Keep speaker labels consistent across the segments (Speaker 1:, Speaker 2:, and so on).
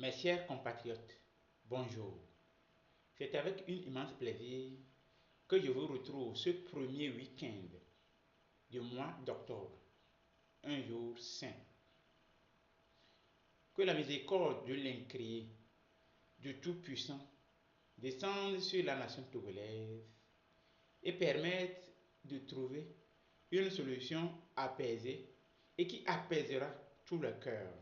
Speaker 1: Mes chers compatriotes, bonjour. C'est avec un immense plaisir que je vous retrouve ce premier week-end du mois d'octobre, un jour saint. Que la miséricorde de l'incréé, du Tout-Puissant, descende sur la nation togolaise et permette de trouver une solution apaisée et qui apaisera tout le cœur.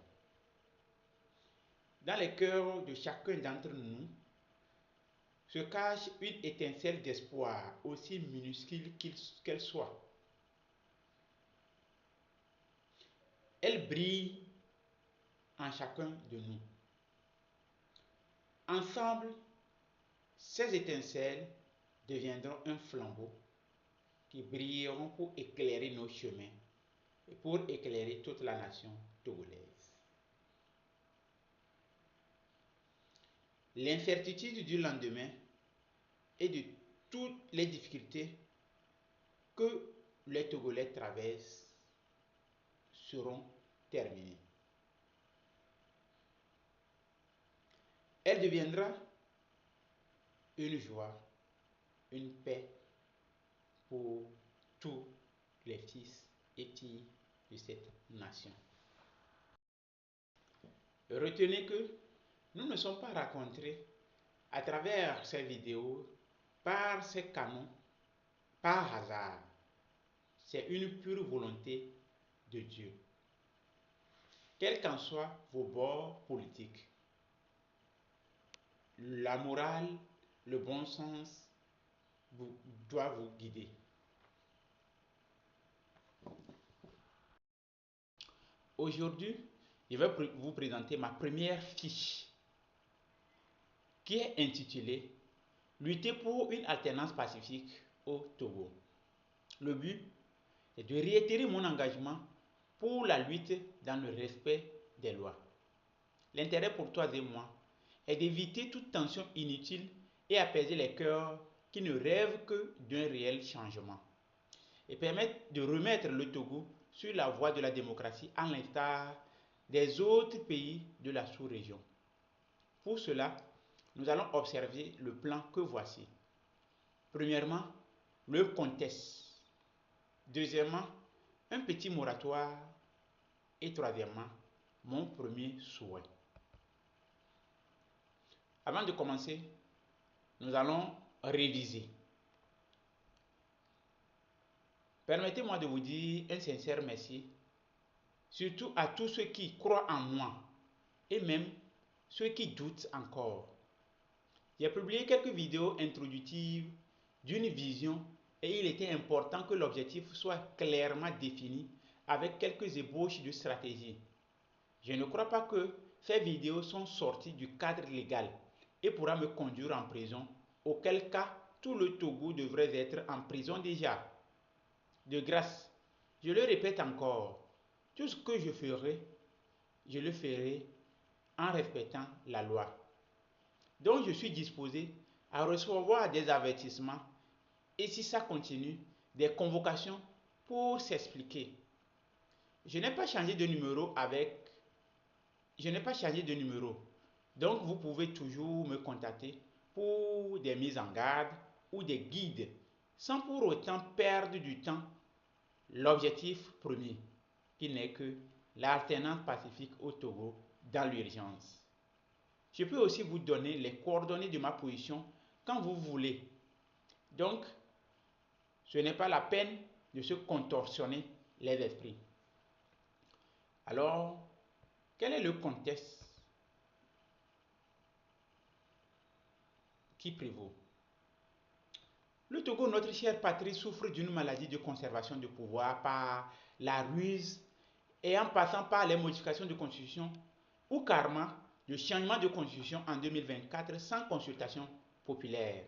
Speaker 1: Dans les cœurs de chacun d'entre nous se cache une étincelle d'espoir, aussi minuscule qu'elle soit. Elle brille en chacun de nous. Ensemble, ces étincelles deviendront un flambeau qui brilleront pour éclairer nos chemins et pour éclairer toute la nation togolaise. L'incertitude du lendemain et de toutes les difficultés que les Togolais traversent seront terminées. Elle deviendra une joie, une paix pour tous les fils et filles de cette nation. Retenez que nous ne sommes pas rencontrés à travers ces vidéos par ces canaux par hasard. C'est une pure volonté de Dieu. Quels qu'en soient vos bords politiques, la morale, le bon sens doit vous guider. Aujourd'hui, je vais vous présenter ma première fiche qui est intitulée « Lutter pour une alternance pacifique au Togo ». Le but est de réitérer mon engagement pour la lutte dans le respect des lois. L'intérêt pour toi et moi est d'éviter toute tension inutile et apaiser les cœurs qui ne rêvent que d'un réel changement et permettre de remettre le Togo sur la voie de la démocratie à l'instar des autres pays de la sous-région. Pour cela, nous allons observer le plan que voici. Premièrement, le contexte. Deuxièmement, un petit moratoire. Et troisièmement, mon premier souhait. Avant de commencer, nous allons réviser. Permettez-moi de vous dire un sincère merci, surtout à tous ceux qui croient en moi et même ceux qui doutent encore. J'ai publié quelques vidéos introductives d'une vision et il était important que l'objectif soit clairement défini avec quelques ébauches de stratégie. Je ne crois pas que ces vidéos sont sorties du cadre légal et pourra me conduire en prison, auquel cas tout le Togo devrait être en prison déjà. De grâce, je le répète encore, tout ce que je le ferai en respectant la loi. Donc je suis disposé à recevoir des avertissements et si ça continue, des convocations pour s'expliquer. Je n'ai pas changé de numéro donc vous pouvez toujours me contacter pour des mises en garde ou des guides sans pour autant perdre du temps. L'objectif premier, qui n'est que l'alternance pacifique au Togo dans l'urgence. Je peux aussi vous donner les coordonnées de ma position quand vous voulez. Donc, ce n'est pas la peine de se contorsionner les esprits. Alors, quel est le contexte qui prévaut? Le Togo, notre chère patrie, souffre d'une maladie de conservation de pouvoir par la ruse et en passant par les modifications de constitution ou carrément le changement de constitution en 2024 sans consultation populaire.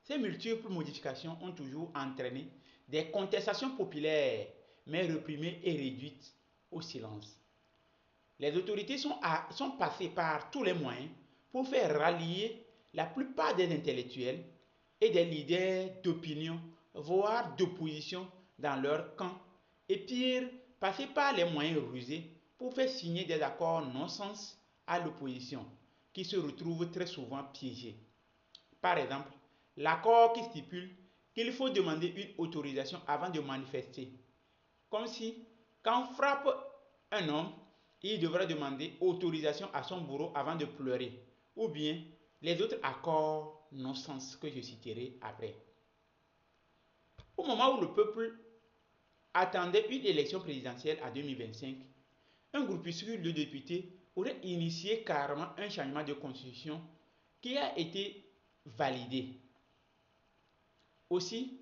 Speaker 1: Ces multiples modifications ont toujours entraîné des contestations populaires, mais réprimées et réduites au silence. Les autorités sont passées par tous les moyens pour faire rallier la plupart des intellectuels et des leaders d'opinion, voire d'opposition dans leur camp, et pire, passer par les moyens rusés pour faire signer des accords non-sens à l'opposition qui se retrouve très souvent piégée. Par exemple, l'accord qui stipule qu'il faut demander une autorisation avant de manifester. Comme si, quand frappe un homme, il devra demander autorisation à son bourreau avant de pleurer. Ou bien les autres accords non-sens que je citerai après. Au moment où le peuple attendait une élection présidentielle en 2025, un groupuscule de députés aurait initié carrément un changement de constitution qui a été validé. Aussi,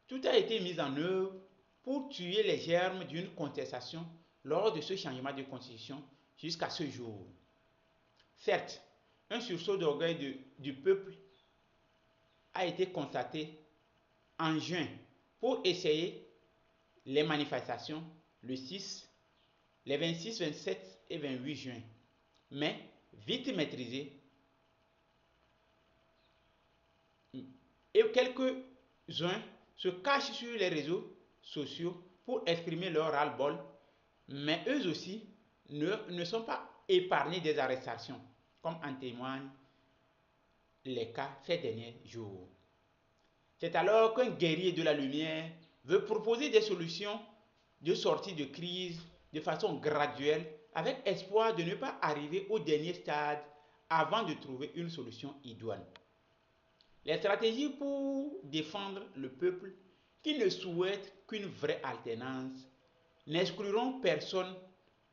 Speaker 1: tout a été mis en œuvre pour tuer les germes d'une contestation lors de ce changement de constitution jusqu'à ce jour. Certes, un sursaut d'orgueil du peuple a été constaté en juin pour essayer les manifestations le 6, les 26, 27 et 28 juin, mais vite maîtrisé et quelques-uns se cachent sur les réseaux sociaux pour exprimer leur ras-le-bol, mais eux aussi ne sont pas épargnés des arrestations, comme en témoignent les cas ces derniers jours. C'est alors qu'un guerrier de la lumière veut proposer des solutions de sortie de crise de façon graduelle avec espoir de ne pas arriver au dernier stade avant de trouver une solution idoine. Les stratégies pour défendre le peuple qui ne souhaite qu'une vraie alternance n'excluront personne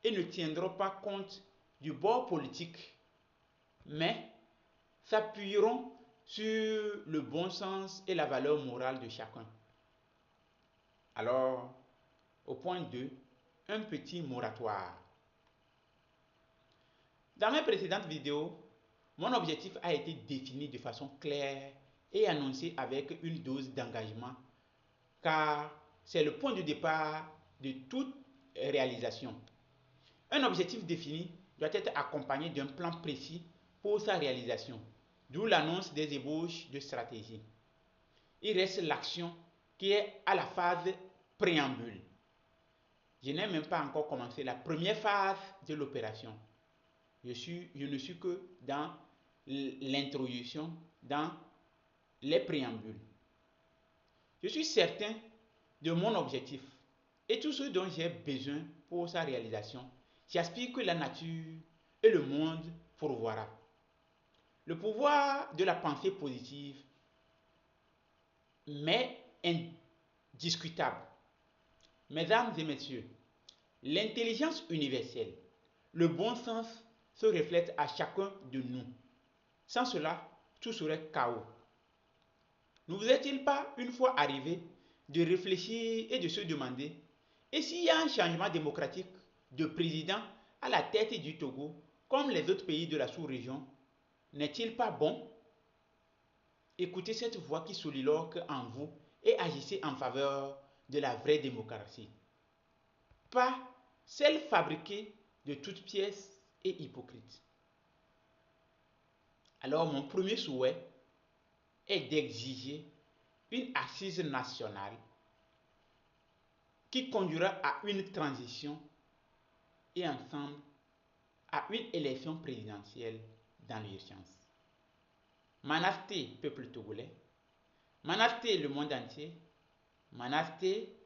Speaker 1: et ne tiendront pas compte du bord politique, mais s'appuieront sur le bon sens et la valeur morale de chacun. Alors, au point 2, un petit moratoire. Dans mes précédentes vidéos, mon objectif a été défini de façon claire et annoncé avec une dose d'engagement, car c'est le point de départ de toute réalisation. Un objectif défini doit être accompagné d'un plan précis pour sa réalisation, d'où l'annonce des ébauches de stratégie. Il reste l'action qui est à la phase préambule. Je n'ai même pas encore commencé la première phase de l'opération. Je ne suis que dans l'introduction, dans les préambules. Je suis certain de mon objectif et tout ce dont j'ai besoin pour sa réalisation. J'aspire que la nature et le monde pourvoira. Le pouvoir de la pensée positive m'est indiscutable. Mesdames et messieurs, l'intelligence universelle, le bon sens se reflète à chacun de nous. Sans cela, tout serait chaos. Ne vous est-il pas une fois arrivé de réfléchir et de se demander, et s'il y a un changement démocratique de président à la tête du Togo, comme les autres pays de la sous-région, n'est-il pas bon? Écoutez cette voix qui soliloque en vous et agissez en faveur de la vraie démocratie. Pas celle fabriquée de toutes pièces et hypocrite. Alors mon premier souhait est d'exiger une assise nationale qui conduira à une transition et ensemble à une élection présidentielle dans l'urgence. Manasté, peuple togolais, Manasté, le monde entier, Manasté,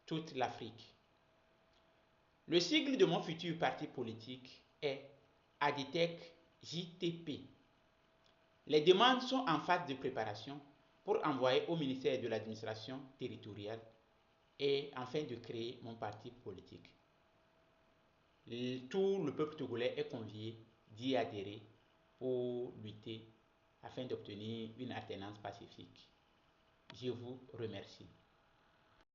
Speaker 1: toute l'Afrique. Le sigle de mon futur parti politique est Aditech JTP. Les demandes sont en phase de préparation pour envoyer au ministère de l'administration territoriale et afin de créer mon parti politique. Tout le peuple togolais est convié d'y adhérer pour lutter afin d'obtenir une alternance pacifique. Je vous remercie.